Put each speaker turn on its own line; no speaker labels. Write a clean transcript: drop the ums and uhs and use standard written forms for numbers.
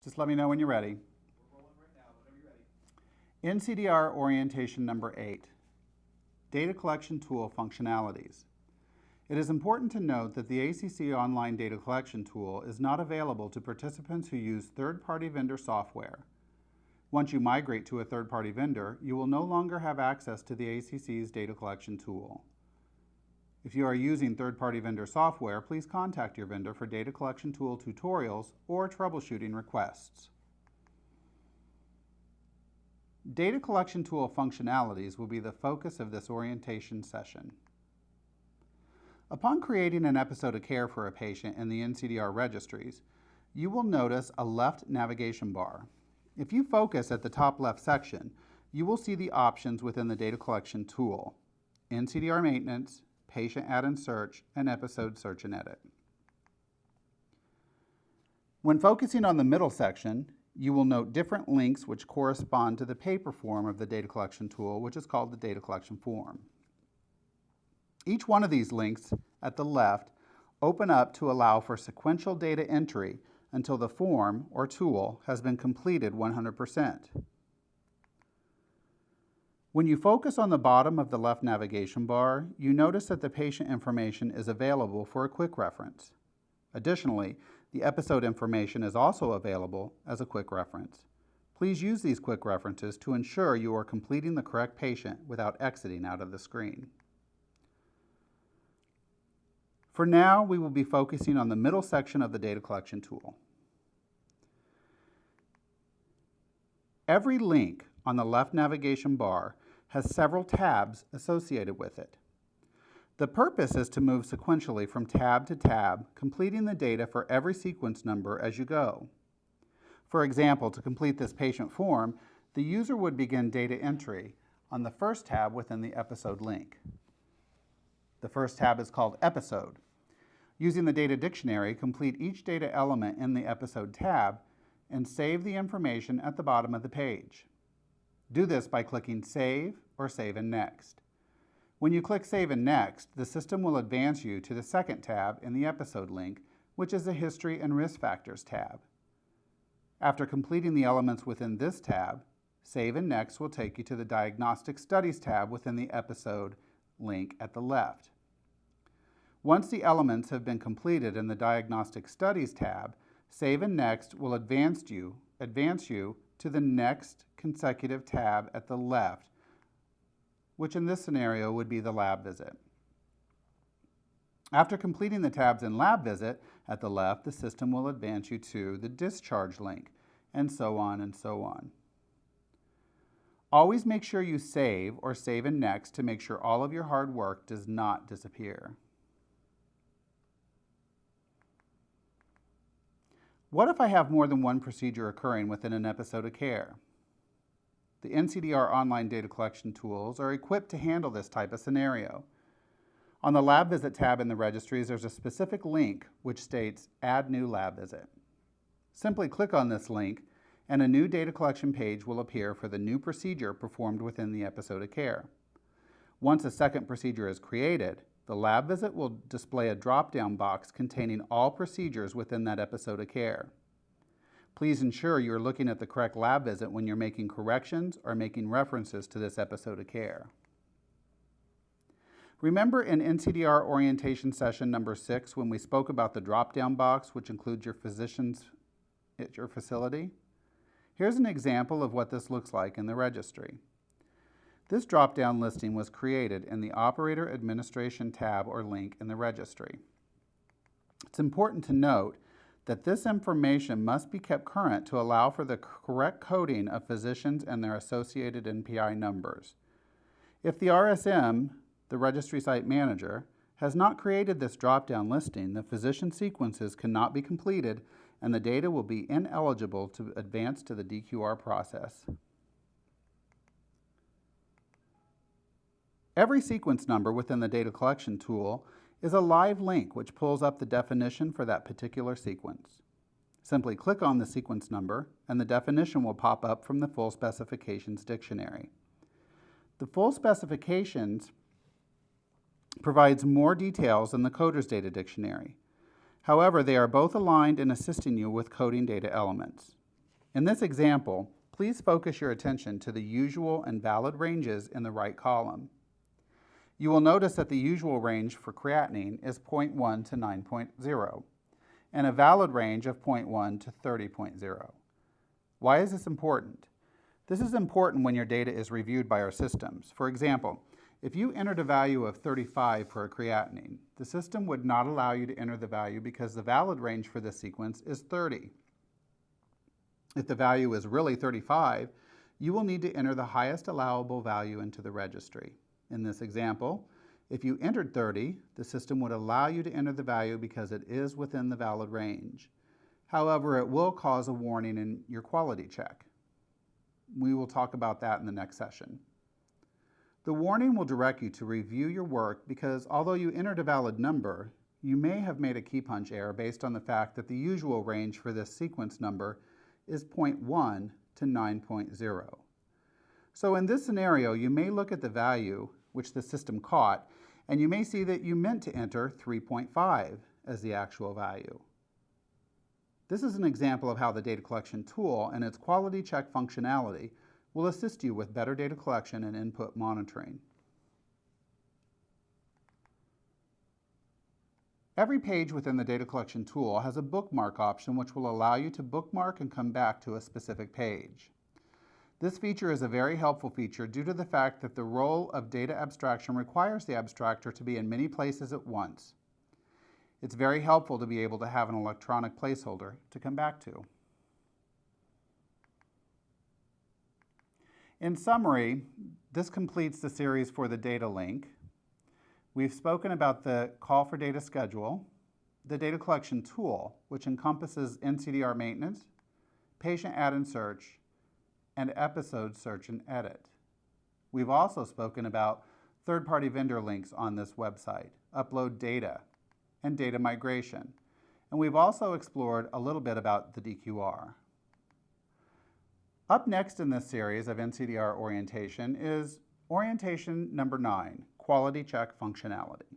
Just let me know when you're ready.
We're rolling right now, whenever you're ready.
NCDR orientation number 8, data collection tool functionalities. It is important to note that the ACC online data collection tool is not available to participants who use third-party vendor software. Once you migrate to a third-party vendor, you will no longer have access to the ACC's data collection tool. If you are using third-party vendor software, please contact your vendor for data collection tool tutorials or troubleshooting requests. Data collection tool functionalities will be the focus of this orientation session. Upon creating an episode of care for a patient in the NCDR registries, you will notice a left navigation bar. If you focus at the top left section, you will see the options within the data collection tool: NCDR maintenance, patient add and search, and episode search and edit. When focusing on the middle section, you will note different links which correspond to the paper form of the data collection tool, which is called the data collection form. Each one of these links at the left open up to allow for sequential data entry until the form or tool has been completed 100%. When you focus on the bottom of the left navigation bar, you notice that the patient information is available for a quick reference. Additionally, the episode information is also available as a quick reference. Please use these quick references to ensure you are completing the correct patient without exiting out of the screen. For now, we will be focusing on the middle section of the data collection tool. Every link on the left navigation bar has several tabs associated with it. The purpose is to move sequentially from tab to tab, completing the data for every sequence number as you go. For example, to complete this patient form, the user would begin data entry on the first tab within the episode link. The first tab is called Episode. Using the data dictionary, complete each data element in the Episode tab and save the information at the bottom of the page. Do this by clicking Save or Save and Next. When you click Save and Next, the system will advance you to the second tab in the episode link, which is the History and Risk Factors tab. After completing the elements within this tab, Save and Next will take you to the Diagnostic Studies tab within the episode link at the left. Once the elements have been completed in the Diagnostic Studies tab, Save and Next will advance you to the next consecutive tab at the left, which in this scenario would be the lab visit. After completing the tabs in lab visit at the left, the system will advance you to the discharge link, and so on and so on. Always make sure you save or save and next to make sure all of your hard work does not disappear. What if I have more than one procedure occurring within an episode of care? The NCDR online data collection tools are equipped to handle this type of scenario. On the Lab Visit tab in the registries, there's a specific link which states Add New Lab Visit. Simply click on this link and a new data collection page will appear for the new procedure performed within the episode of care. Once a second procedure is created, the lab visit will display a drop-down box containing all procedures within that episode of care. Please ensure you're looking at the correct lab visit when you're making corrections or making references to this episode of care. Remember in NCDR orientation session number 6 when we spoke about the drop-down box which includes your physicians at your facility? Here's an example of what this looks like in the registry. This drop-down listing was created in the Operator Administration tab or link in the registry. It's important to note that this information must be kept current to allow for the correct coding of physicians and their associated NPI numbers. If the RSM, the Registry Site Manager, has not created this drop-down listing, the physician sequences cannot be completed and the data will be ineligible to advance to the DQR process. Every sequence number within the data collection tool is a live link which pulls up the definition for that particular sequence. Simply click on the sequence number and the definition will pop up from the Full Specifications Dictionary. The Full Specifications provides more details than the Coder's Data Dictionary. However, they are both aligned in assisting you with coding data elements. In this example, please focus your attention to the usual and valid ranges in the right column. You will notice that the usual range for creatinine is 0.1 to 9.0, and a valid range of 0.1 to 30.0. Why is this important? This is important when your data is reviewed by our systems. For example, if you entered a value of 35 for a creatinine, the system would not allow you to enter the value because the valid range for this sequence is 30. If the value is really 35, you will need to enter the highest allowable value into the registry. In this example, if you entered 30, the system would allow you to enter the value because it is within the valid range. However, it will cause a warning in your quality check. We will talk about that in the next session. The warning will direct you to review your work because although you entered a valid number, you may have made a key punch error based on the fact that the usual range for this sequence number is 0.1 to 9.0. So in this scenario, you may look at the value which the system caught, and you may see that you meant to enter 3.5 as the actual value. This is an example of how the data collection tool and its quality check functionality will assist you with better data collection and input monitoring. Every page within the data collection tool has a bookmark option which will allow you to bookmark and come back to a specific page. This feature is a very helpful feature due to the fact that the role of data abstraction requires the abstractor to be in many places at once. It's very helpful to be able to have an electronic placeholder to come back to. In summary, this completes the series for the data link. We've spoken about the call for data schedule, the data collection tool, which encompasses NCDR maintenance, patient add and search, and episode search and edit. We've also spoken about third-party vendor links on this website, upload data, and data migration. And we've also explored a little bit about the DQR. Up next in this series of NCDR orientation is orientation number 9, quality check functionality.